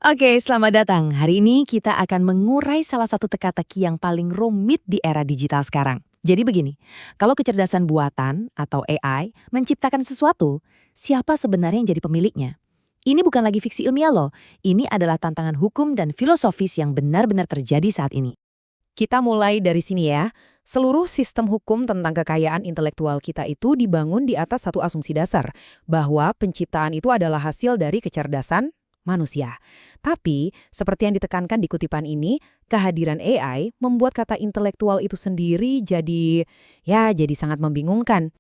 Oke, selamat datang. Hari ini kita akan mengurai salah satu teka-teki yang paling rumit di era digital sekarang. Jadi begini, kalau kecerdasan buatan atau AI menciptakan sesuatu, siapa sebenarnya yang jadi pemiliknya? Ini bukan lagi fiksi ilmiah loh, ini adalah tantangan hukum dan filosofis yang benar-benar terjadi saat ini. Kita mulai dari sini ya. Seluruh sistem hukum tentang kekayaan intelektual kita itu dibangun di atas satu asumsi dasar, bahwa penciptaan itu adalah hasil dari kecerdasan manusia. Tapi, seperti yang ditekankan di kutipan ini, kehadiran AI membuat kata intelektual itu sendiri jadi sangat membingungkan.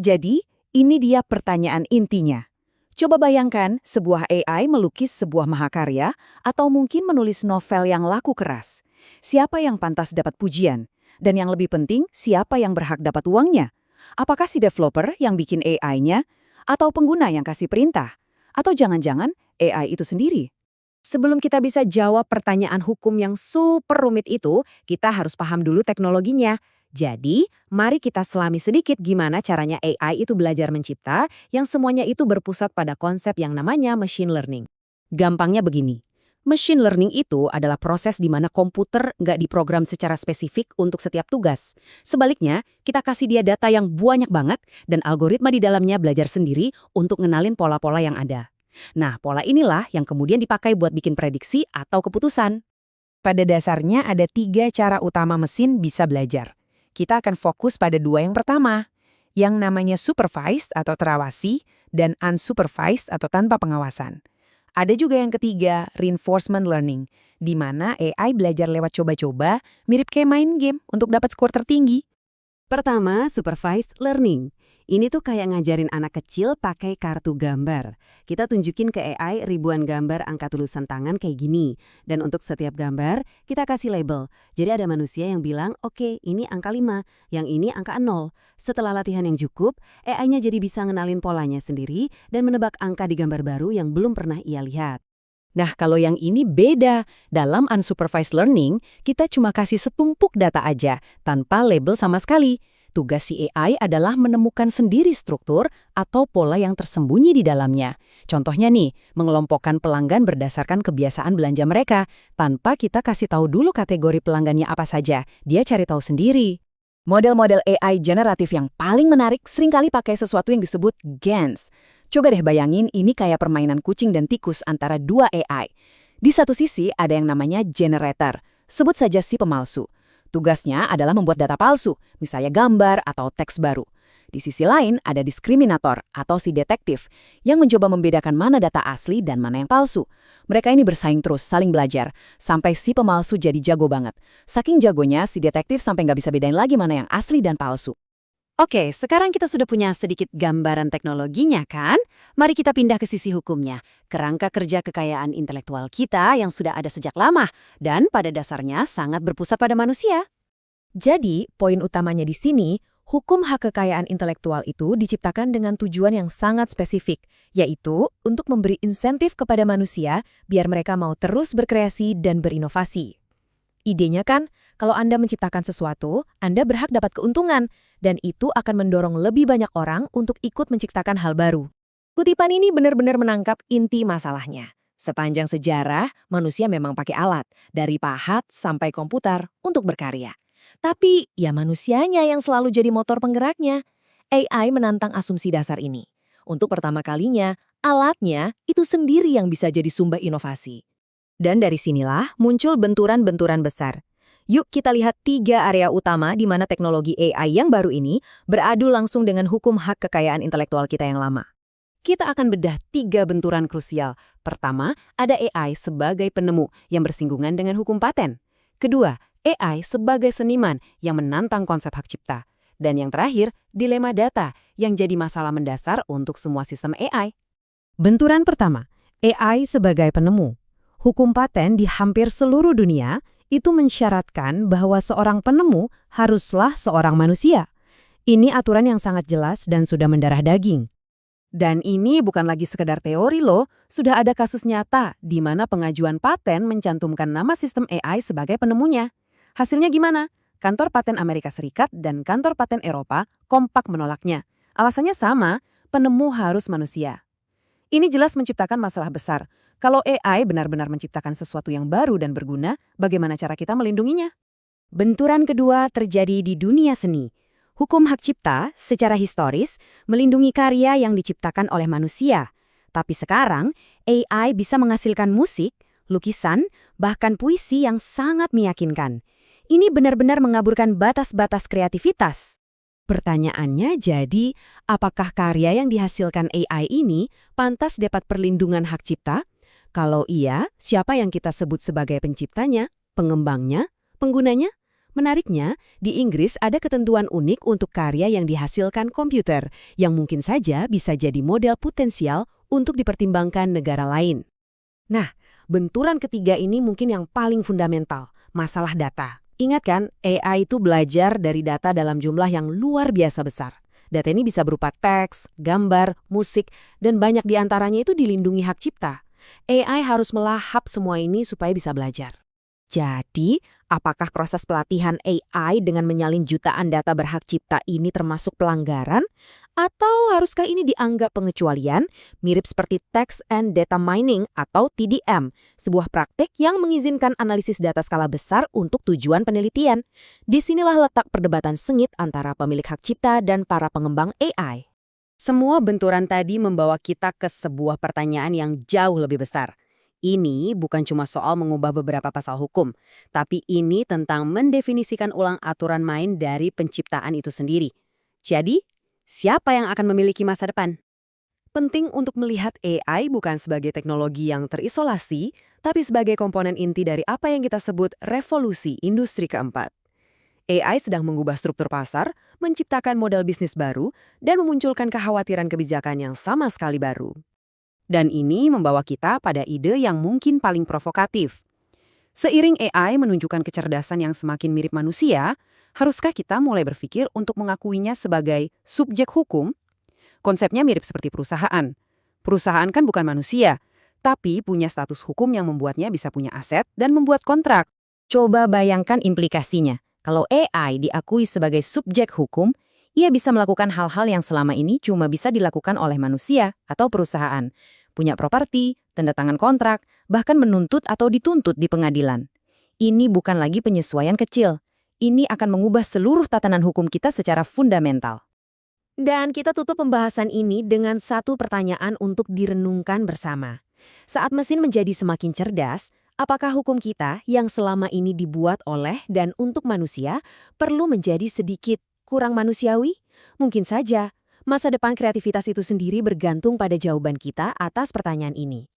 Jadi, ini dia pertanyaan intinya. Coba bayangkan sebuah AI melukis sebuah mahakarya atau mungkin menulis novel yang laku keras. Siapa yang pantas dapat pujian? Dan yang lebih penting, siapa yang berhak dapat uangnya? Apakah si developer yang bikin AI-nya? Atau pengguna yang kasih perintah? Atau jangan-jangan AI itu sendiri? Sebelum kita bisa jawab pertanyaan hukum yang super rumit itu, kita harus paham dulu teknologinya. Jadi, mari kita selami sedikit gimana caranya AI itu belajar mencipta yang semuanya itu berpusat pada konsep yang namanya machine learning. Gampangnya begini. Machine learning itu adalah proses di mana komputer nggak diprogram secara spesifik untuk setiap tugas. Sebaliknya, kita kasih dia data yang banyak banget dan algoritma di dalamnya belajar sendiri untuk ngenalin pola-pola yang ada. Nah, pola inilah yang kemudian dipakai buat bikin prediksi atau keputusan. Pada dasarnya ada 3 cara utama mesin bisa belajar. Kita akan fokus pada 2 yang pertama, yang namanya supervised atau terawasi dan unsupervised atau tanpa pengawasan. Ada juga yang ketiga, reinforcement learning, di mana AI belajar lewat coba-coba, mirip kayak main game untuk dapat skor tertinggi. Pertama, supervised learning. Ini tuh kayak ngajarin anak kecil pakai kartu gambar. Kita tunjukin ke AI ribuan gambar angka tulisan tangan kayak gini. Dan untuk setiap gambar, kita kasih label. Jadi ada manusia yang bilang, oke, ini angka 5, yang ini angka 0. Setelah latihan yang cukup, AI-nya jadi bisa ngenalin polanya sendiri dan menebak angka di gambar baru yang belum pernah ia lihat. Nah, kalau yang ini beda. Dalam unsupervised learning, kita cuma kasih setumpuk data aja, tanpa label sama sekali. Tugas si AI adalah menemukan sendiri struktur atau pola yang tersembunyi di dalamnya. Contohnya nih, mengelompokkan pelanggan berdasarkan kebiasaan belanja mereka, tanpa kita kasih tahu dulu kategori pelanggannya apa saja. Dia cari tahu sendiri. Model-model AI generatif yang paling menarik seringkali pakai sesuatu yang disebut GANs. Coba deh bayangin ini kayak permainan kucing dan tikus antara 2 AI. Di satu sisi ada yang namanya generator, sebut saja si pemalsu. Tugasnya adalah membuat data palsu, misalnya gambar atau teks baru. Di sisi lain ada diskriminator atau si detektif yang mencoba membedakan mana data asli dan mana yang palsu. Mereka ini bersaing terus, saling belajar, sampai si pemalsu jadi jago banget. Saking jagonya, si detektif sampai nggak bisa bedain lagi mana yang asli dan palsu. Oke, sekarang kita sudah punya sedikit gambaran teknologinya kan? Mari kita pindah ke sisi hukumnya, kerangka kerja kekayaan intelektual kita yang sudah ada sejak lama dan pada dasarnya sangat berpusat pada manusia. Jadi, poin utamanya di sini, hukum hak kekayaan intelektual itu diciptakan dengan tujuan yang sangat spesifik, yaitu untuk memberi insentif kepada manusia biar mereka mau terus berkreasi dan berinovasi. Idenya kan, kalau Anda menciptakan sesuatu, Anda berhak dapat keuntungan, dan itu akan mendorong lebih banyak orang untuk ikut menciptakan hal baru. Kutipan ini benar-benar menangkap inti masalahnya. Sepanjang sejarah, manusia memang pakai alat, dari pahat sampai komputer, untuk berkarya. Tapi, ya manusianya yang selalu jadi motor penggeraknya. AI menantang asumsi dasar ini. Untuk pertama kalinya, alatnya itu sendiri yang bisa jadi sumber inovasi. Dan dari sinilah muncul benturan-benturan besar. Yuk kita lihat 3 area utama di mana teknologi AI yang baru ini beradu langsung dengan hukum hak kekayaan intelektual kita yang lama. Kita akan bedah 3 benturan krusial. Pertama, ada AI sebagai penemu yang bersinggungan dengan hukum paten. Kedua, AI sebagai seniman yang menantang konsep hak cipta. Dan yang terakhir, dilema data yang jadi masalah mendasar untuk semua sistem AI. Benturan pertama, AI sebagai penemu. Hukum paten di hampir seluruh dunia itu mensyaratkan bahwa seorang penemu haruslah seorang manusia. Ini aturan yang sangat jelas dan sudah mendarah daging. Dan ini bukan lagi sekedar teori loh, sudah ada kasus nyata di mana pengajuan paten mencantumkan nama sistem AI sebagai penemunya. Hasilnya gimana? Kantor Paten Amerika Serikat dan Kantor Paten Eropa kompak menolaknya. Alasannya sama, penemu harus manusia. Ini jelas menciptakan masalah besar. Kalau AI benar-benar menciptakan sesuatu yang baru dan berguna, bagaimana cara kita melindunginya? Benturan kedua terjadi di dunia seni. Hukum hak cipta secara historis melindungi karya yang diciptakan oleh manusia. Tapi sekarang, AI bisa menghasilkan musik, lukisan, bahkan puisi yang sangat meyakinkan. Ini benar-benar mengaburkan batas-batas kreativitas. Pertanyaannya jadi, apakah karya yang dihasilkan AI ini pantas dapat perlindungan hak cipta? Kalau iya, siapa yang kita sebut sebagai penciptanya, pengembangnya, penggunanya? Menariknya, di Inggris ada ketentuan unik untuk karya yang dihasilkan komputer, yang mungkin saja bisa jadi model potensial untuk dipertimbangkan negara lain. Nah, benturan ketiga ini mungkin yang paling fundamental, masalah data. Ingat kan, AI itu belajar dari data dalam jumlah yang luar biasa besar. Data ini bisa berupa teks, gambar, musik, dan banyak diantaranya itu dilindungi hak cipta. AI harus melahap semua ini supaya bisa belajar. Jadi, apakah proses pelatihan AI dengan menyalin jutaan data berhak cipta ini termasuk pelanggaran? Atau haruskah ini dianggap pengecualian, mirip seperti text and data mining atau TDM, sebuah praktik yang mengizinkan analisis data skala besar untuk tujuan penelitian? Disinilah letak perdebatan sengit antara pemilik hak cipta dan para pengembang AI. Semua benturan tadi membawa kita ke sebuah pertanyaan yang jauh lebih besar. Ini bukan cuma soal mengubah beberapa pasal hukum, tapi ini tentang mendefinisikan ulang aturan main dari penciptaan itu sendiri. Jadi, siapa yang akan memiliki masa depan? Penting untuk melihat AI bukan sebagai teknologi yang terisolasi, tapi sebagai komponen inti dari apa yang kita sebut revolusi industri keempat. AI sedang mengubah struktur pasar, menciptakan model bisnis baru, dan memunculkan kekhawatiran kebijakan yang sama sekali baru. Dan ini membawa kita pada ide yang mungkin paling provokatif. Seiring AI menunjukkan kecerdasan yang semakin mirip manusia, haruskah kita mulai berpikir untuk mengakuinya sebagai subjek hukum? Konsepnya mirip seperti perusahaan. Perusahaan kan bukan manusia, tapi punya status hukum yang membuatnya bisa punya aset dan membuat kontrak. Coba bayangkan implikasinya. Kalau AI diakui sebagai subjek hukum, ia bisa melakukan hal-hal yang selama ini cuma bisa dilakukan oleh manusia atau perusahaan. Punya properti, tanda tangan kontrak, bahkan menuntut atau dituntut di pengadilan. Ini bukan lagi penyesuaian kecil. Ini akan mengubah seluruh tatanan hukum kita secara fundamental. Dan kita tutup pembahasan ini dengan satu pertanyaan untuk direnungkan bersama. Saat mesin menjadi semakin cerdas, apakah hukum kita yang selama ini dibuat oleh dan untuk manusia perlu menjadi sedikit kurang manusiawi? Mungkin saja. Masa depan kreativitas itu sendiri bergantung pada jawaban kita atas pertanyaan ini.